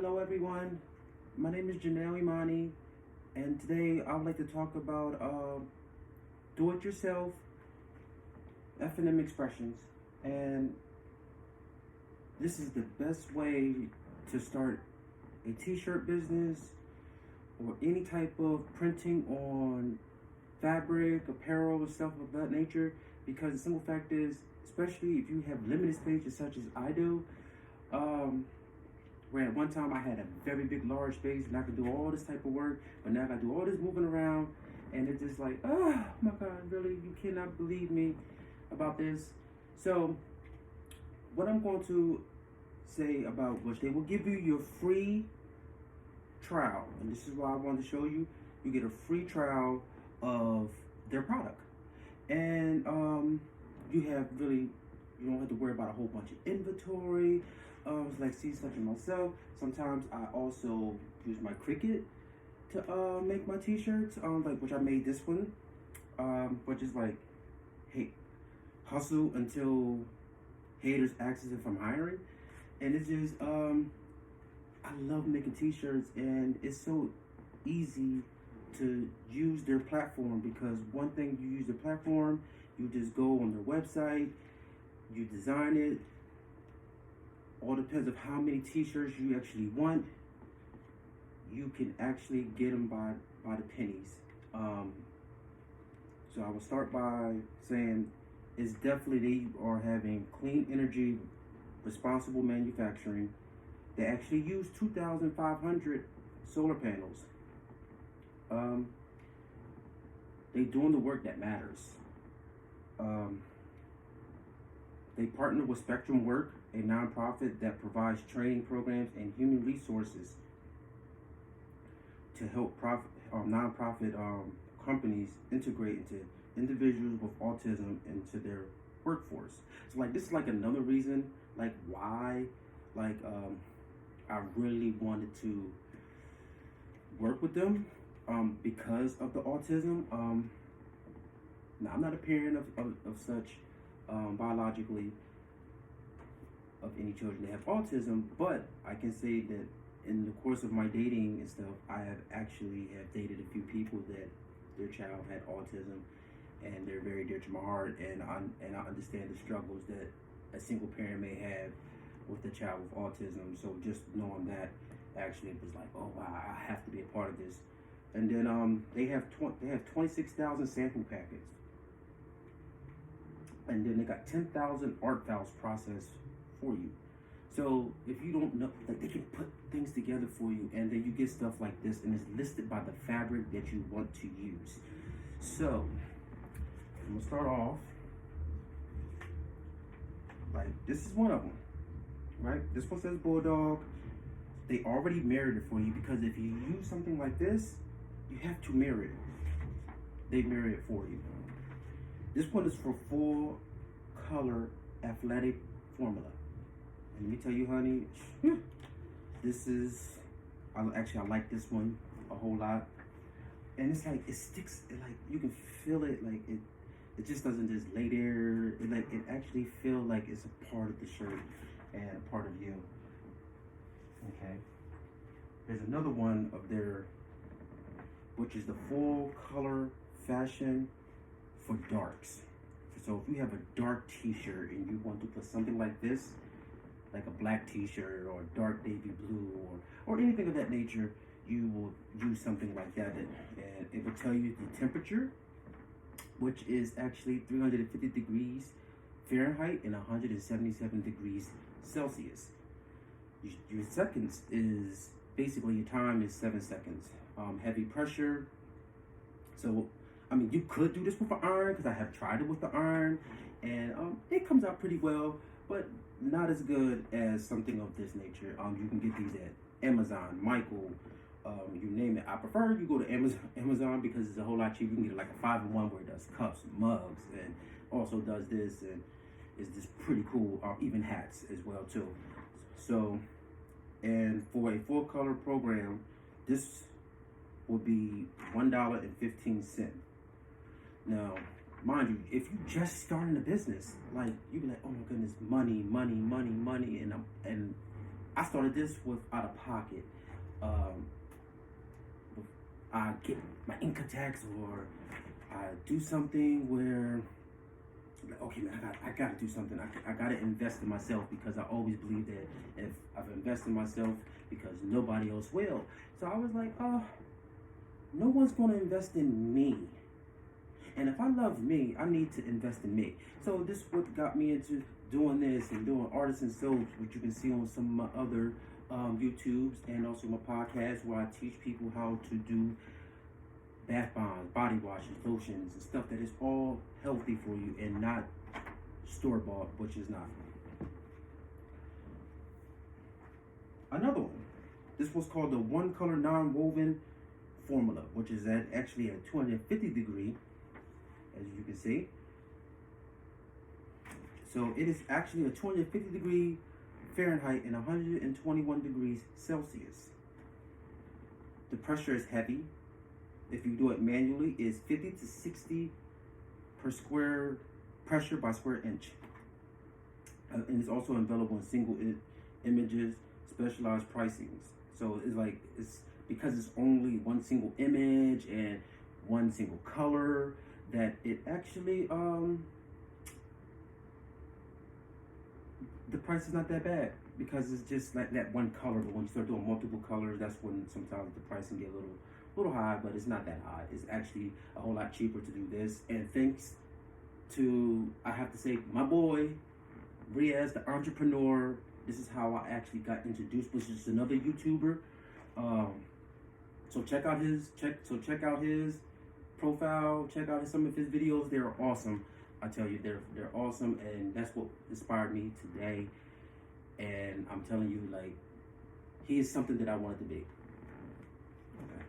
Hello everyone, my name is Janelle Imani, and today I would like to talk about do-it-yourself F&M expressions. And this is the best way to start a t-shirt business or any type of printing on fabric, apparel, and stuff of that nature, because the simple fact is, especially if you have limited spaces such as I do, where at one time I had a very big, large space and I could do all this type of work, but now I gotta do all this moving around, and it's just like, oh my God, really, you cannot believe me about this. So what I'm going to say about which they will give you your free trial, and this is why I wanted to show you. You get a free trial of their product, and you don't have to worry about a whole bunch of inventory. Like, see, such as myself, sometimes I also use my Cricut to make my t-shirts, which I made this one, which is like, hey, hustle until haters ask if I'm hiring. And it's just I love making t-shirts, and it's so easy to use their platform, because one thing, you use the platform, you just go on their website, you design it. All depends of how many t-shirts you actually want. You can actually get them by the pennies. So I will start by saying it's definitely they are having clean energy, responsible manufacturing. They actually use 2,500 solar panels. They doing the work that matters. They partner with Spectrum Work, a nonprofit that provides training programs and human resources to help nonprofit companies integrate into individuals with autism into their workforce. So like, this is like another reason like why I really wanted to work with them, because of the autism. Now, I'm not a parent of such biologically of any children that have autism, but I can say that in the course of my dating and stuff, I have dated a few people that their child had autism, and they're very dear to my heart, and I understand the struggles that a single parent may have with a child with autism. So just knowing that, actually, it was like, oh wow, I have to be a part of this. And then they have 26,000 sample packets. And then they got 10,000 art files processed for you. So if you don't know, like, they can put things together for you, and then you get stuff like this, and it's listed by the fabric that you want to use. So I'm gonna start off, like, this is one of them, right? This one says Bulldog. They already mirrored it for you, because if you use something like this, you have to mirror it. They mirror it for you. This one is for full color athletic formula. And let me tell you, honey, this is, I like this one a whole lot. And it's like, it sticks, like, you can feel it, like, it just doesn't just lay there. It actually feel like it's a part of the shirt and a part of you. Okay. There's another one of their, which is the full color fashion for darks. So if you have a dark t-shirt and you want to put something like this, like a black t-shirt or a dark navy blue or anything of that nature, you will use something like that, and it will tell you the temperature, which is actually 350 degrees Fahrenheit and 177 degrees Celsius. Your seconds is basically, your time is 7 seconds. Heavy pressure. So I mean, you could do this with an iron, because I have tried it with the iron, and it comes out pretty well, but not as good as something of this nature. You can get these at Amazon, Michael, you name it. I prefer you go to Amazon because it's a whole lot cheaper. You can get like a 5-in-1 where it does cups, mugs, and also does this, and it's just pretty cool. Even hats as well too. So, and for a full color program, this will be $1.15. Now, mind you, if you just starting a business, like, you be like, oh my goodness, money, and I started this with out of pocket. I get my ink attacks, or I do something where, okay, man, I gotta do something. I gotta invest in myself, because I always believe that if I've invested in myself, because nobody else will. So I was like, oh, no one's gonna invest in me. And if I love me, I need to invest in me. So this is what got me into doing this and doing artisan soaps, which you can see on some of my other YouTubes, and also my podcast, where I teach people how to do bath bombs, body washes, lotions, and stuff that is all healthy for you and not store-bought, which is not. Another one. This was called the One Color Non-Woven Formula, which is actually at 250 degree, as you can see. So it is actually a 250 degree Fahrenheit and 121 degrees Celsius. The pressure is heavy. If you do it manually, it's 50 to 60 per square pressure by square inch. And it's also available in single images, specialized pricings. So it's because it's only one single image and one single color, that it actually the price is not that bad, because it's just like that one color. But when you start doing multiple colors, that's when sometimes the price can get a little high, but it's not that high. It's actually a whole lot cheaper to do this. And thanks to, I have to say, my boy Riaz, the entrepreneur, this is how I actually got introduced, which is another YouTuber. So check out his profile, check out some of his videos. They're awesome. I tell you, they're awesome, and that's what inspired me today. And I'm telling you, like, he is something that I wanted to be. Okay.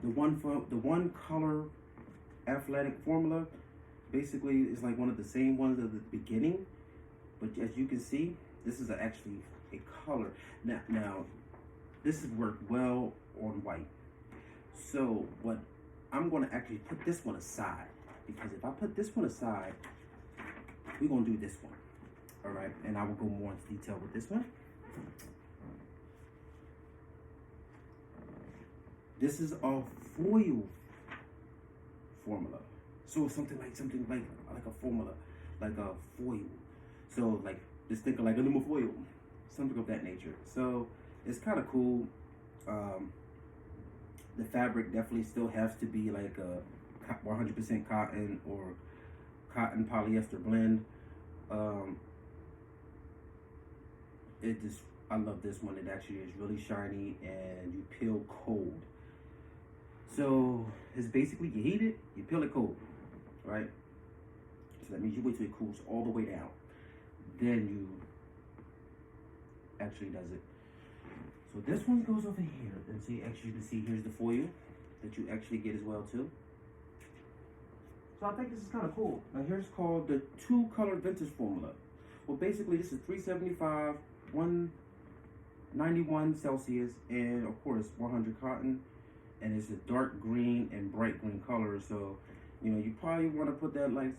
The one color athletic formula basically is like one of the same ones at the beginning, but as you can see, this is actually a color. Now this has worked well on white. So what I'm going to actually put this one aside, because if I put this one aside, we're going to do this one. All right, and I will go more into detail with this one. This is a foil formula. So something like a formula, like a foil. So like, just think of like aluminum foil, something of that nature. So it's kind of cool. The fabric definitely still has to be like a 100% cotton or cotton polyester blend. I love this one. It actually is really shiny and you peel cold. So it's basically, you heat it, you peel it cold, right? So that means you wait till it cools all the way down. Then you actually does it. So this one goes over here, and see, actually you can see here's the foil that you actually get as well too. So I think this is kind of cool. Now here's called the 2-color vintage formula. Well, basically this is 375, 191 Celsius, and of course 100 cotton, and it's a dark green and bright green color. So you know, you probably want to put that, like,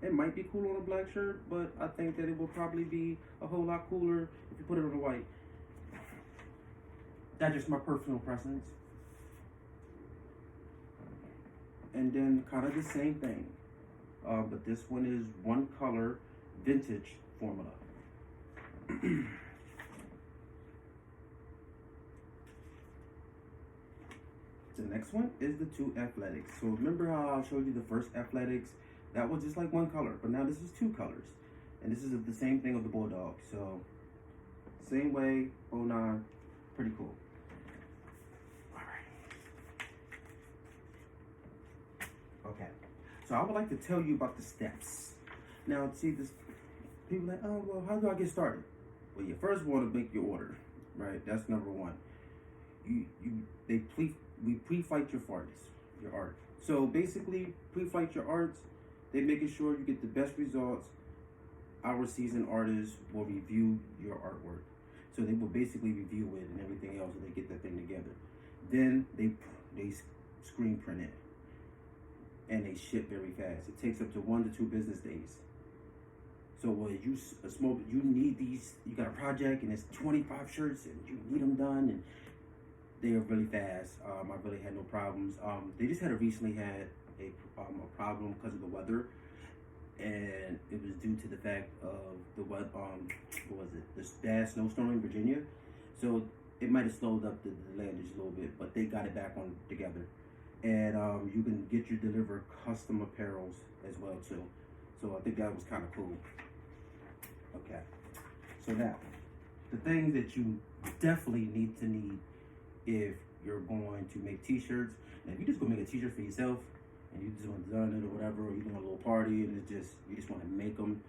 it might be cool on a black shirt, but I think that it will probably be a whole lot cooler if you put it on a white. That's just my personal preference. And then kind of the same thing, but this one is 1-color vintage formula. The next one is the 2 athletics. So remember how I showed you the first athletics? That was just like 1 color, but now this is 2 colors. And this is the same thing of the Bulldog. So same way, 09, pretty cool. Okay, so I would like to tell you about the steps. Now, see, this people are like, oh, well, how do I get started? Well, you first want to make your order, right? That's number one. We pre-flight your art. So basically, pre-flight your arts. They making sure you get the best results. Our seasoned artists will review your artwork. So they will basically review it and everything else, and they get that thing together. Then they screen print it. and they ship very fast. It takes up to 1 to 2 business days. So you need these, you got a project and it's 25 shirts and you need them done, and they're really fast. I really had no problems. They just recently had a problem because of the weather, and it was due to the fact of the what was it? This bad snowstorm in Virginia. So it might have slowed up the land just a little bit, but they got it back on together. And you can get your deliver custom apparels as well too. So I think that was kind of cool. Okay. So now, the things that you definitely need if you're going to make t-shirts. And if you just go make a t-shirt for yourself and you just want to design it or whatever, or you're doing a little party and you just want to make them,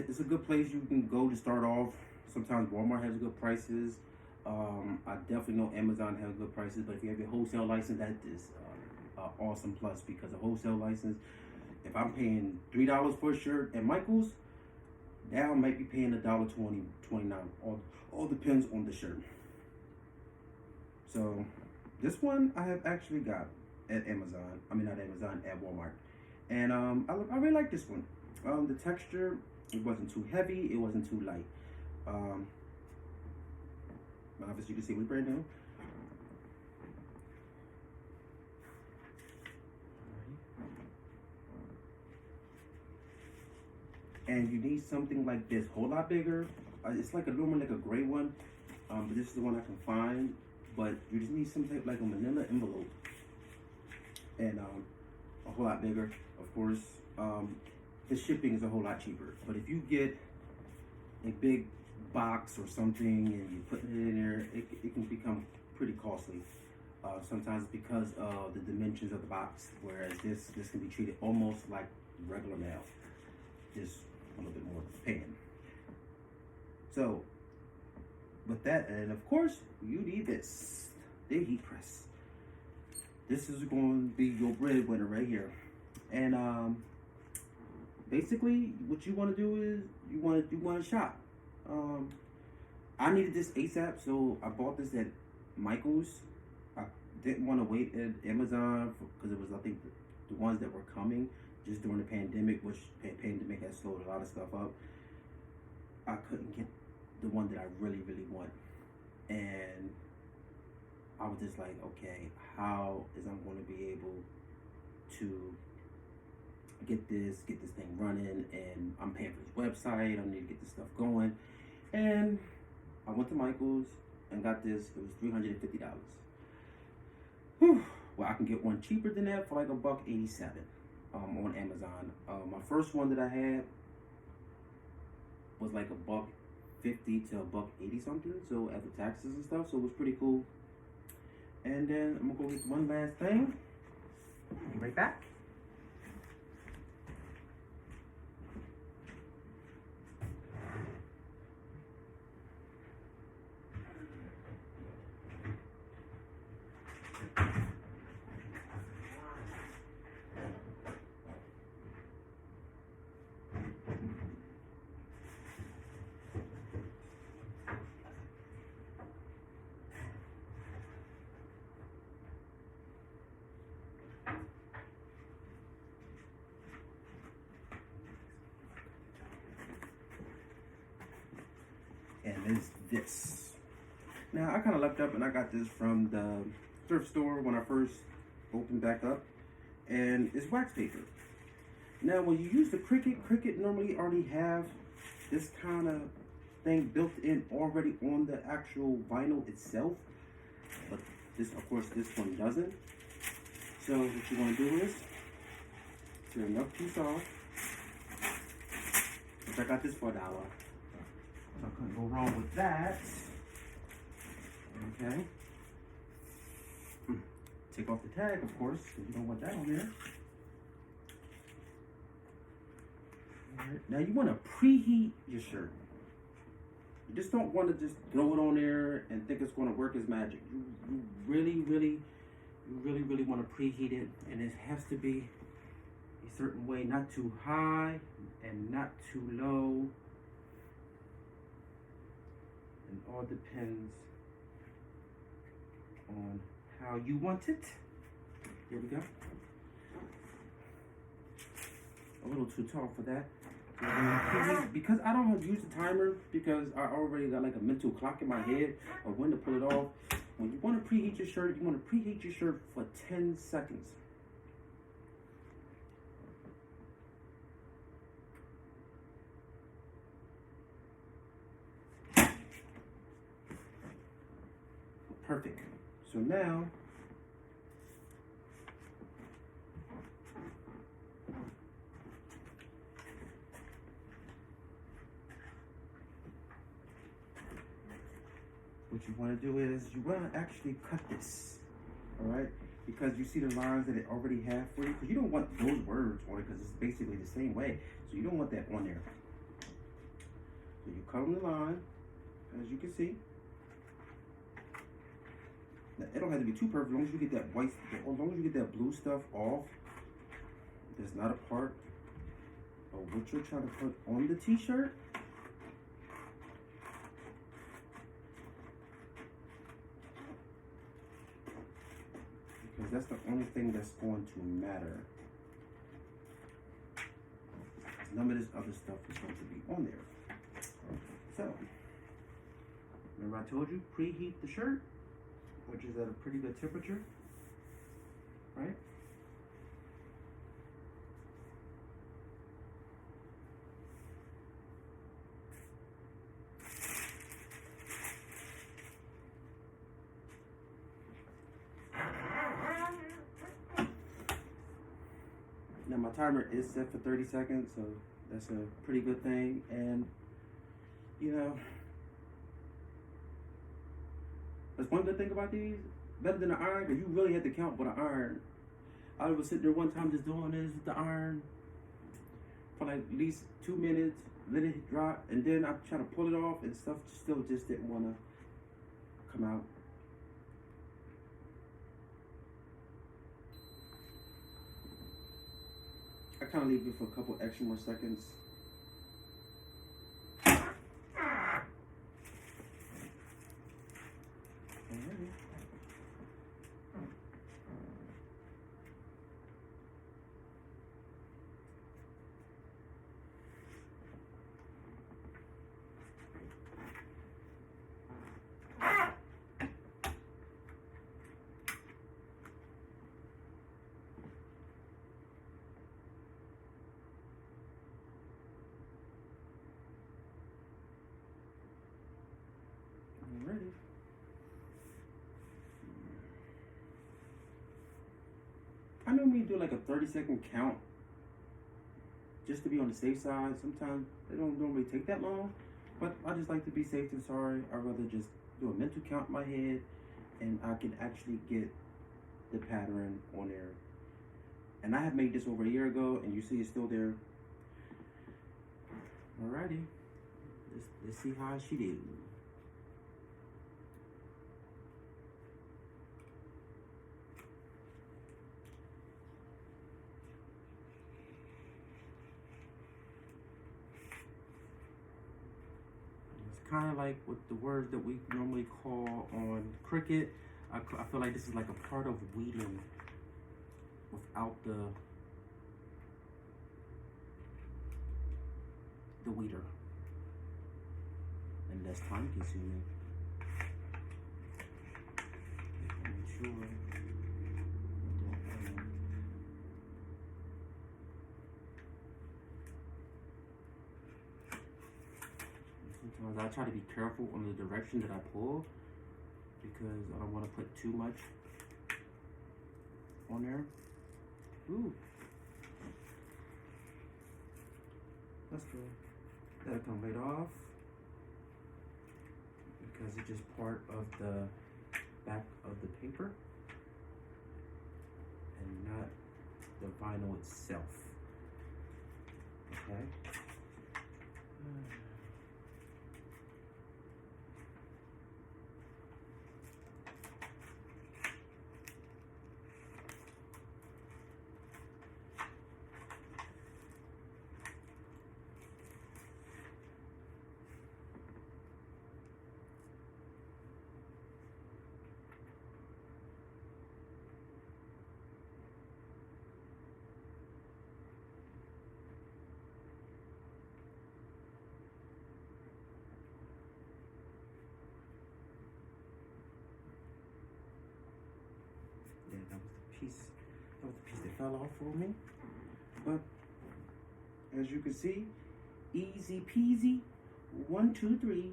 it's a good place you can go to start off. Sometimes Walmart has good prices. I definitely know Amazon has good prices, but if you have your wholesale license, that is an awesome plus, because a wholesale license, if I'm paying $3 for a shirt at Michael's, now I might be paying $1.20, $29. All depends on the shirt. So this one I have actually got at Amazon. I mean, not Amazon, at Walmart. And I really like this one. The texture, it wasn't too heavy, it wasn't too light. Obviously you can see it was brand new. And you need something like this, whole lot bigger. It's like normally like a gray one, but this is the one I can find. But you just need some type like a manila envelope, and a whole lot bigger. Of course, the shipping is a whole lot cheaper. But if you get a big box or something and you put it in there, it can become pretty costly. Sometimes because of the dimensions of the box, whereas this can be treated almost like regular mail, just a little bit more paying. So with that, and of course you need this, the heat press. This is going to be your breadwinner right here. And basically what you want to do is you want to shop. I needed this ASAP, so I bought this at Michael's. I didn't want to wait at Amazon because it was, I think, the ones that were coming just during the pandemic, which pandemic has slowed a lot of stuff up. I couldn't get the one that I really want, and I was just like, okay, how is I'm going to be able to get this thing running? And I'm paying for this website, I need to get this stuff going. And I went to Michael's and got this. It was $350. Whew. Well, I can get one cheaper than that for like $1.87 on Amazon. My first one that I had was like $1.50 to $1.80 something. So after taxes and stuff, so it was pretty cool. And then I'm gonna go get one last thing. Be right back. And is this. Now I kind of lucked up and I got this from the thrift store when I first opened back up, and it's wax paper. Now when you use the Preheat normally already have this kind of thing built in already on the actual vinyl itself, but this, of course, this one doesn't. So what you want to do is tear enough piece off, which I got this for $1. So I couldn't go wrong with that. Okay. Take off the tag, of course, because you don't want that on there. All right. Now you want to preheat your shirt. You just don't want to just throw it on there and think it's going to work as magic. You really want to preheat it, and it has to be a certain way, not too high and not too low. It all depends on how you want it. Here we go. a little too tall for that. Because I don't use the timer, because I already got like a mental clock in my head of when to pull it off. When you want to preheat your shirt, you want to preheat your shirt for 10 seconds. Perfect. So now, what you want to do is you want to actually cut this, all right? Because you see the lines that it already have for you. Because you don't want those words on it, because it's basically the same way. So you don't want that on there. So you cut on the line, as you can see. Now, it don't have to be too perfect. As long as you get that white, as long as you get that blue stuff off, that's not a part of what you're trying to put on the t-shirt. Because that's the only thing that's going to matter. None of this other stuff is going to be on there. So, remember I told you, preheat the shirt, which is at a pretty good temperature, right? Now my timer is set for 30 seconds, so that's a pretty good thing. And you know, that's one good thing about these, better than the iron, because you really have to count with an iron. I was sitting there one time just doing this with the iron for like at least 2 minutes, let it drop, and then I try to pull it off, and stuff still just didn't want to come out. I kind of leave it for a couple extra more seconds. Alrighty. I normally do like a 30-second count just to be on the safe side. Sometimes they don't normally take that long, but I just like to be safe than sorry. I'd rather just do a mental count in my head, and I can actually get the pattern on there. And I have made this over a year ago, and you see it's still there. Alrighty, let's see how she did. Kind of like with the words that we normally call on cricket. I feel like this is like a part of weeding without the weeder, and less time consuming. Make sure. Sometimes I try to be careful on the direction that I pull, because I don't want to put too much on there. Ooh. That's good. That'll come right off, because it's just part of the back of the paper and not the vinyl itself. Okay. piece. That was the piece that fell off for me. But as you can see, easy peasy. 1, 2, 3.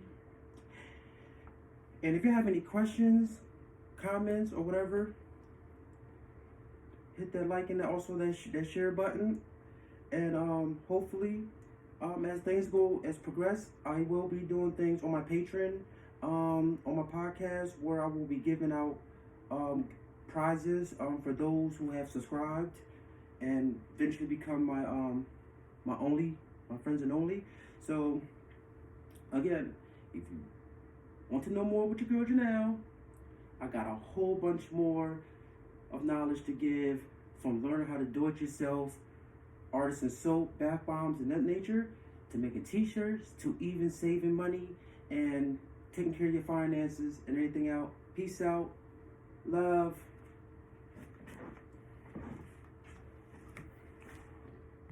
And if you have any questions, comments, or whatever, hit that like and also that share button. And hopefully, as things progress, I will be doing things on my Patreon, on my podcast, where I will be giving out prizes for those who have subscribed and eventually become my friends and only. So again, if you want to know more with your girl Janelle, I got a whole bunch more of knowledge to give, from learning how to do it yourself, artisan soap, bath bombs, and that nature, to making t-shirts, to even saving money and taking care of your finances and everything out. Peace out. Love.